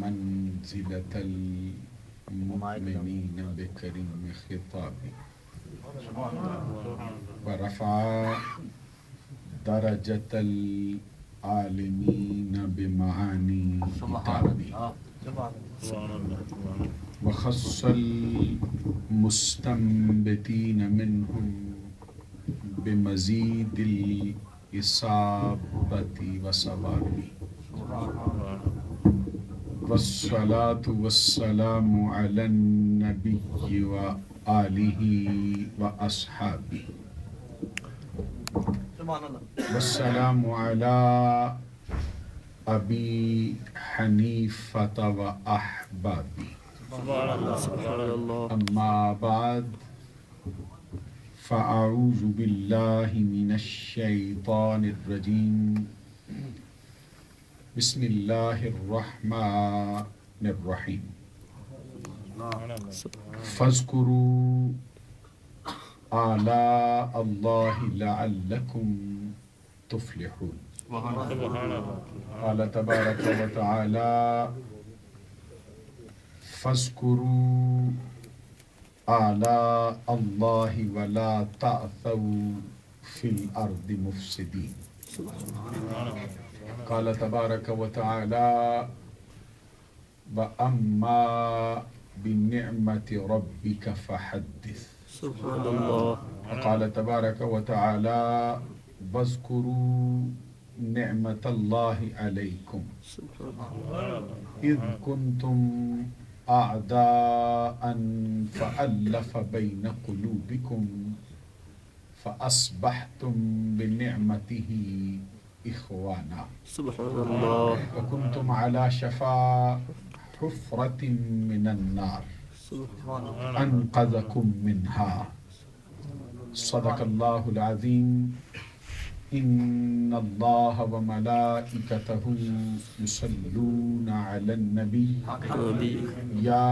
منزلة المؤمنين بكريم خطابه ورفع درجة العالمين بمعاني كتابه وخص المستنبتين منهم بمزيد الإصابة وصواب والصلاة والسلام على النبي وآله وأصحابه والسلام على أبي حنيفة وأحبابه أما بعد فأعوذ بالله من الشيطان الرجيم بسم الله الرحمن الرحيم فاذكروا آلاء الله لعلكم تفلحون قال تبارك وتعالى فاذكروا آلاء الله ولا تعثوا في الأرض مفسدين قال تبارك وتعالى وأما بنعمة ربك فحدث سبحان الله. وقال تبارك وتعالى واذكروا نعمة الله عليكم إذ كنتم أعداء فألف بين قلوبكم فأصبحتم بنعمته إخوانا سبحان الله. وكنتم على شفا حفرة من النار أنقذكم منها صدق الله العظيم إن الله وملائكته يصلون على النبي يا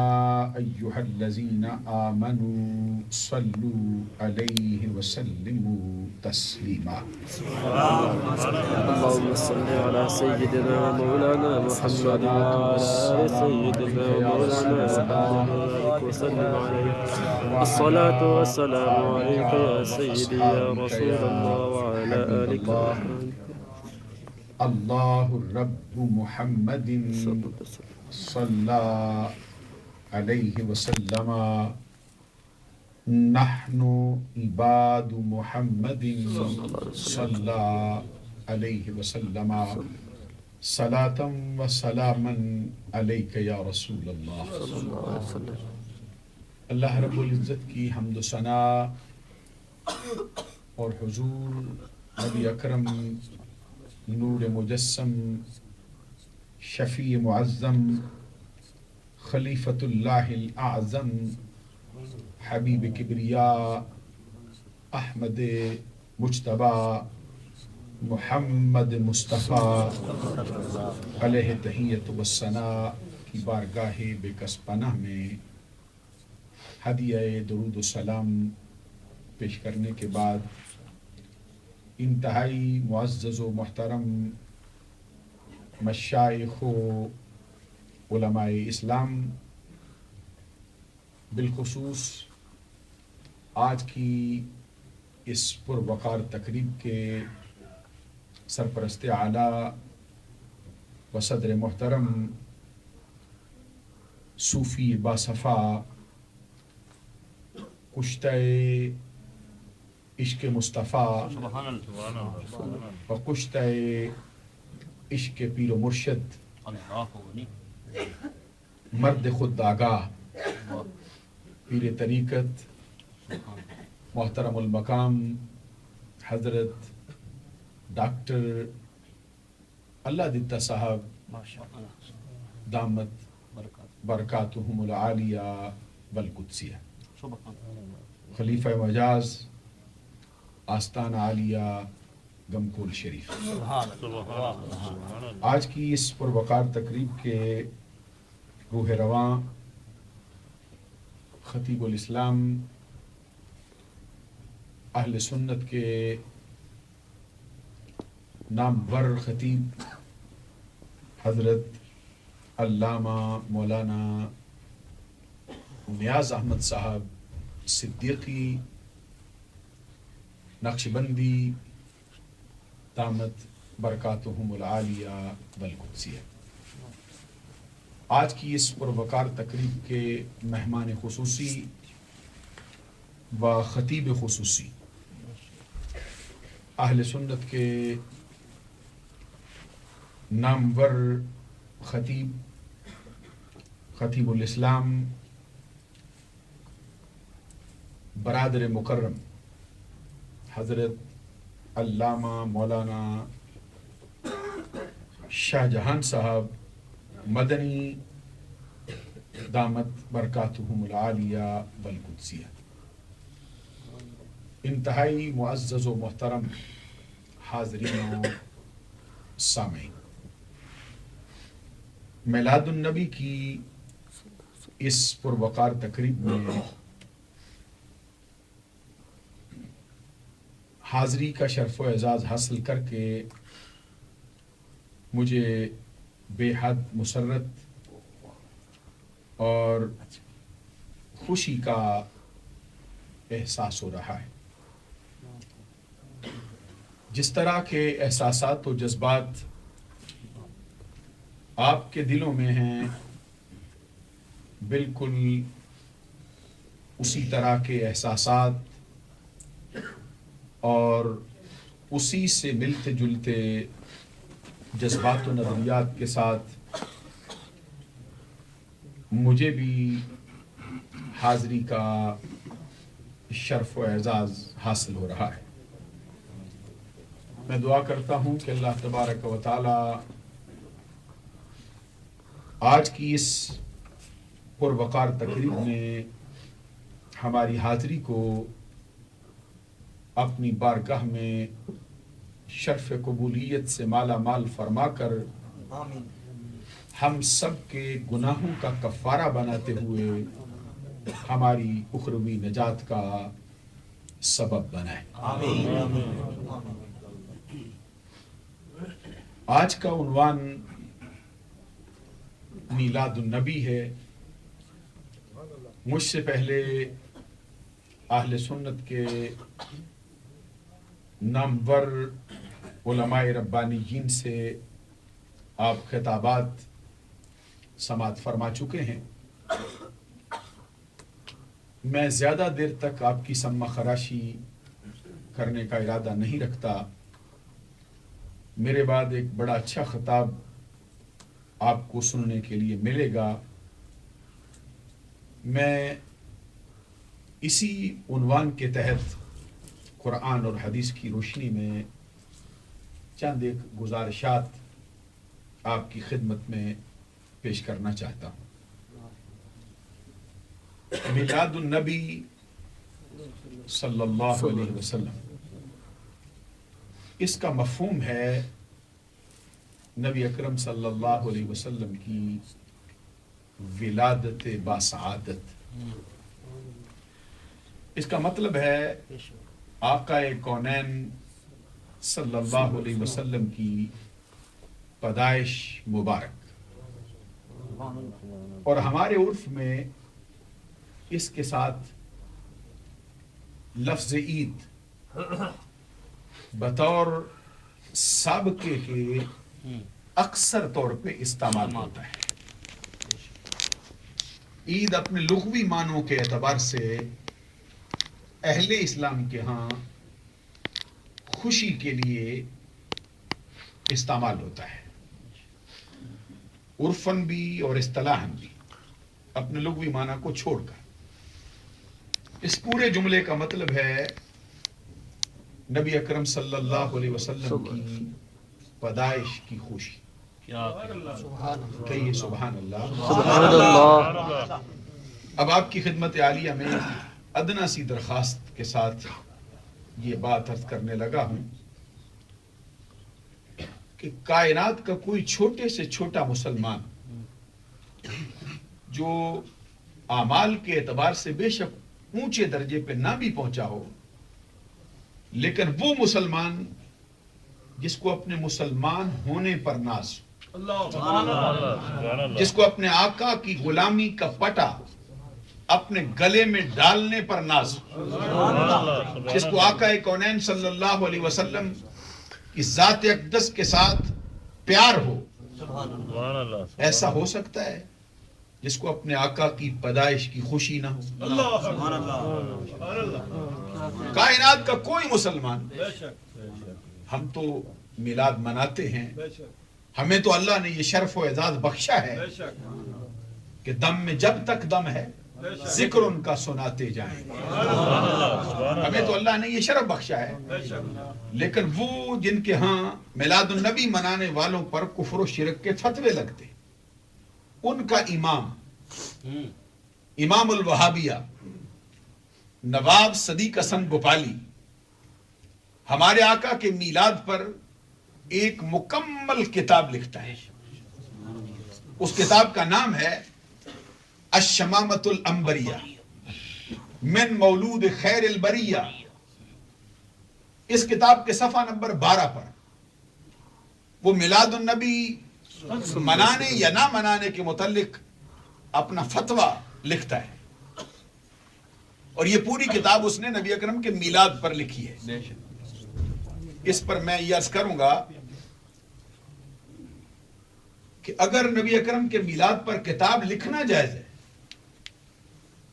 أيها الذين آمنوا صلوا عليه وسلموا تسليما اللهم صل على سيدنا ومولانا محمد وعلى آل سيدنا ومولانا محمد وسلم عليه الصلاة والسلام عليك يا سيدي يا رسول الله وعلى آلك الله رب محمد صلى عليه وسلم نحن عباد محمد صلى عليه وسلم صلاة وسلاما عليك يا رسول الله اللہ رب العزت کی حمد و ثنا اور حضور نبی اکرم نور مجسم شفیع معظم خلیفۃ اللہ الاعظم حبیب کبریاء احمد مجتبی محمد مصطفیٰ علیہ تحیت والثناء کی بارگاہ بے کس پناہ میں ہدیہ درود و سلام پیش کرنے کے بعد انتہائی معزز و محترم مشائخ و علماء اسلام، بالخصوص آج کی اس پروقار تقریب کے سرپرست اعلیٰ و صدر محترم صوفی باصفا کشتہ عشق مصطفیٰ و کشتہ عشق پیر و مرشد مرد خود آگاہ پیر طریقت محترم المقام حضرت ڈاکٹر اللہ دتا صاحب دامت برکاتہم العالیہ والقدسیہ، خلیفہ مجاز آستان عالیہ گمکول شریف، آج کی اس پروقار تقریب کے روح رواں خطیب الاسلام اہل سنت کے نامور خطیب حضرت علامہ مولانا نیاز احمد صاحب صدیقی نقشبندی دامت برکاتہم العالیہ والقدسیہ، آج کی اس پروقار تقریب کے مہمان خصوصی و خطیب خصوصی اہل سنت کے نامور خطیب الاسلام برادر مکرم حضرت علامہ مولانا شاہ جہان صاحب مدنی دامت برکاتہم العالیہ والقدسیہ، انتہائی معزز و محترم حاضرین و سامعین، میلاد النبی کی اس پروقار تقریب میں حاضری کا شرف و اعزاز حاصل کر کے مجھے بے حد مسرت اور خوشی کا احساس ہو رہا ہے۔ جس طرح کے احساسات و جذبات آپ کے دلوں میں ہیں، بالکل اسی طرح کے احساسات اور اسی سے ملتے جلتے جذبات و نظریات کے ساتھ مجھے بھی حاضری کا شرف و اعزاز حاصل ہو رہا ہے۔ میں دعا کرتا ہوں کہ اللہ تبارک و تعالی آج کی اس پروقار تقریب میں ہماری حاضری کو اپنی بارگاہ میں شرف قبولیت سے مالا مال فرما کر ہم سب کے گناہوں کا کفارہ بناتے ہوئے ہماری اخروی نجات کا سبب بنائے۔ آج کا عنوان میلاد النبی ہے۔ مجھ سے پہلے اہل سنت کے نامور علماء ربانیین سے آپ خطابات سماعت فرما چکے ہیں۔ میں زیادہ دیر تک آپ کی سمع خراشی کرنے کا ارادہ نہیں رکھتا۔ میرے بعد ایک بڑا اچھا خطاب آپ کو سننے کے لیے ملے گا۔ میں اسی عنوان کے تحت قرآن اور حدیث کی روشنی میں چند ایک گزارشات آپ کی خدمت میں پیش کرنا چاہتا ہوں۔ میلاد النبی صلی اللہ علیہ وسلم، اس کا مفہوم ہے نبی اکرم صلی اللہ علیہ وسلم کی ولادت باسعادت۔ اس کا مطلب ہے آقا کونین صلی اللہ علیہ وسلم کی پیدائش مبارک، اور ہمارے عرف میں اس کے ساتھ لفظ عید بطور سابقے کے اکثر طور پہ استعمال ہوتا ہے۔ عید اپنے لغوی معنوں کے اعتبار سے اہل اسلام کے ہاں خوشی کے لیے استعمال ہوتا ہے، عرفاً بھی اور اصطلاحاً بھی، اپنے لغوی معنی کو چھوڑ کر۔ اس پورے جملے کا مطلب ہے نبی اکرم صلی اللہ علیہ وسلم کی پیدائش کی خوشی۔ کہیے سبحان اللہ۔ سبحان اللہ۔ اب آپ کی خدمت عالیہ میں ادنا سی درخواست کے ساتھ یہ بات عرض کرنے لگا ہوں کہ کائنات کا کوئی چھوٹے سے چھوٹا مسلمان جو اعمال کے اعتبار سے بے شک اونچے درجے پہ نہ بھی پہنچا ہو، لیکن وہ مسلمان جس کو اپنے مسلمان ہونے پر ناز ہو، جس کو اپنے آقا کی غلامی کا پٹا اپنے گلے میں ڈالنے پر ناز ہو، جس کو آقا کونین صلی اللہ علیہ وسلم کی ذات اقدس کے ساتھ پیار ہو، ایسا ہو سکتا ہے جس کو اپنے آقا کی پیدائش کی خوشی نہ ہو؟ کائنات کا کوئی مسلمان، ہم تو میلاد مناتے ہیں، ہمیں تو اللہ نے یہ شرف و اعزاز بخشا ہے کہ دم میں جب تک دم ہے ذکر ان کا سناتے جائیں گے، ہمیں تو اللہ نے یہ شرف بخشا ہے۔ لیکن وہ جن کے ہاں میلاد النبی منانے والوں پر کفر و شرک کے فتوے لگتے، ان کا امام الوہابیہ نواب صدیق حسن بھوپالی ہمارے آقا کے میلاد پر ایک مکمل کتاب لکھتا ہے۔ اس کتاب کا نام ہے الشمامۃ العنبریہ من مولود خیر البریہ۔ اس کتاب کے صفحہ نمبر 12 پر وہ میلاد النبی منانے یا نہ منانے کے متعلق اپنا فتویٰ لکھتا ہے، اور یہ پوری کتاب اس نے نبی اکرم کے میلاد پر لکھی ہے۔ اس پر میں یہ عرض کروں گا کہ اگر نبی اکرم کے میلاد پر کتاب لکھنا جائز ہے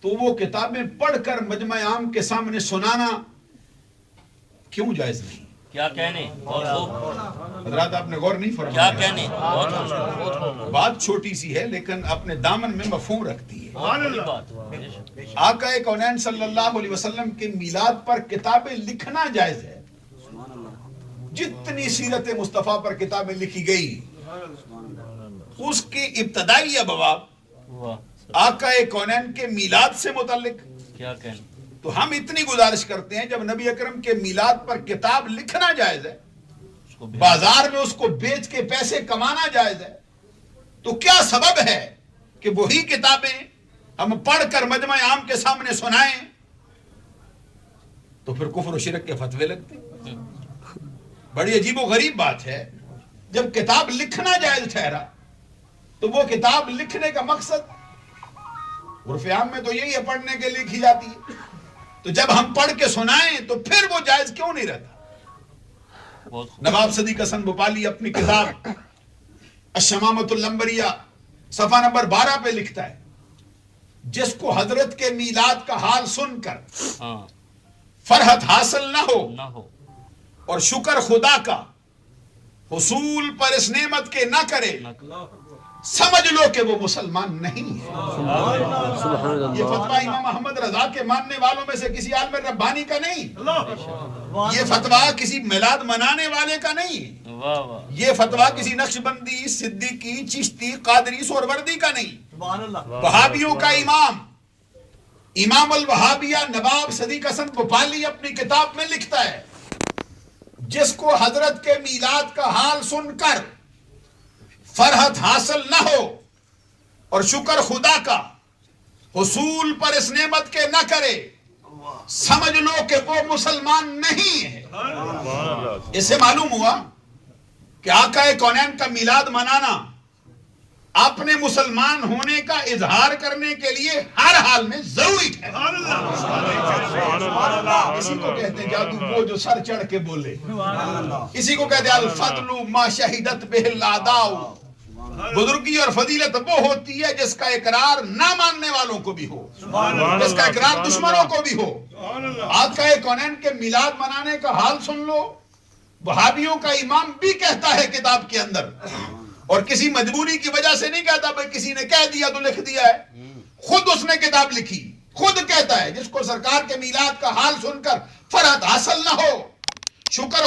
تو وہ کتابیں پڑھ کر مجمع عام کے سامنے سنانا کیوں جائز نہیں؟ کیا کہنے؟ حضرات آپ نے غور نہیں کیا فرمایا؟ کہنے؟ بات چھوٹی سی ہے لیکن اپنے دامن میں مفہوم رکھتی ہے۔ بڑی بات۔ آقا کونین صلی اللہ علیہ وسلم کے میلاد پر کتابیں لکھنا جائز ہے۔ جتنی سیرت مصطفیٰ پر کتابیں لکھی گئی اس کے ابتدائی ابواب آقا کونین کے میلاد سے متعلق، کیا کہنے؟ تو ہم اتنی گزارش کرتے ہیں جب نبی اکرم کے میلاد پر کتاب لکھنا جائز ہے، بازار میں اس کو بیچ کے پیسے کمانا جائز ہے، تو کیا سبب ہے کہ وہی کتابیں ہم پڑھ کر مجمع عام کے سامنے سنائیں؟ تو پھر کفر و شرک کے فتوے لگتے ہیں۔ بڑی عجیب و غریب بات ہے، جب کتاب لکھنا جائز ٹھہرا تو وہ کتاب لکھنے کا مقصد عرف عام میں تو یہی ہے، پڑھنے کے لیے لکھی جاتی ہے، تو جب ہم پڑھ کے سنائیں تو پھر وہ جائز کیوں نہیں رہتا؟ نواب صدیق حسن بھوپالی اپنی کتاب الشمامۃ العنبریہ صفحہ نمبر 12 پہ لکھتا ہے، جس کو حضرت کے میلاد کا حال سن کر فرحت حاصل نہ ہو اور شکر خدا کا حصول پر اس نعمت کے نہ کرے، سمجھ لو کہ وہ مسلمان نہیں ہے۔ یہ فتویٰ امام احمد رضا کے ماننے والوں میں سے کسی عالم ربانی کا نہیں، یہ فتویٰ کسی میلاد منانے والے کا نہیں، یہ فتویٰ کسی نقشبندی، صدیقی، چشتی، قادری، سہروردی کا نہیں، وہابیوں کا امام الوہابیہ نواب صدیق حسن بھوپالی اپنی کتاب میں لکھتا ہے، جس کو حضرت کے میلاد کا حال سن کر فرحت حاصل نہ ہو اور شکر خدا کا حصول پر اس نعمت کے نہ کرے، سمجھ لو کہ وہ مسلمان نہیں ہے۔ اس سے معلوم ہوا کہ آقا کونین کا میلاد منانا اپنے مسلمان ہونے کا اظہار کرنے کے لیے ہر حال میں ضروری ہے۔ اسی کو کہتے ہیں جادو وہ جو سر چڑھ کے بولے، اسی کو کہتے ہیں الفضل ما شہدت بہ الاعداء۔ بزرگی اور فضیلت وہ ہوتی ہے جس کا اقرار نہ ماننے والوں کو بھی ہو، جس کا اقرار دشمنوں کو بھی ہو۔ آقا کونین کے میلاد منانے کا حال سن لو، وہابیوں کا امام بھی کہتا ہے کتاب کے اندر، اور کسی مجبوری کی وجہ سے نہیں کہتا بھائی کسی نے کہہ دیا تو لکھ دیا ہے، خود اس نے کتاب لکھی، خود کہتا ہے جس کو سرکار کے میلاد کا حال سن کر فرحت حاصل نہ ہو، شکر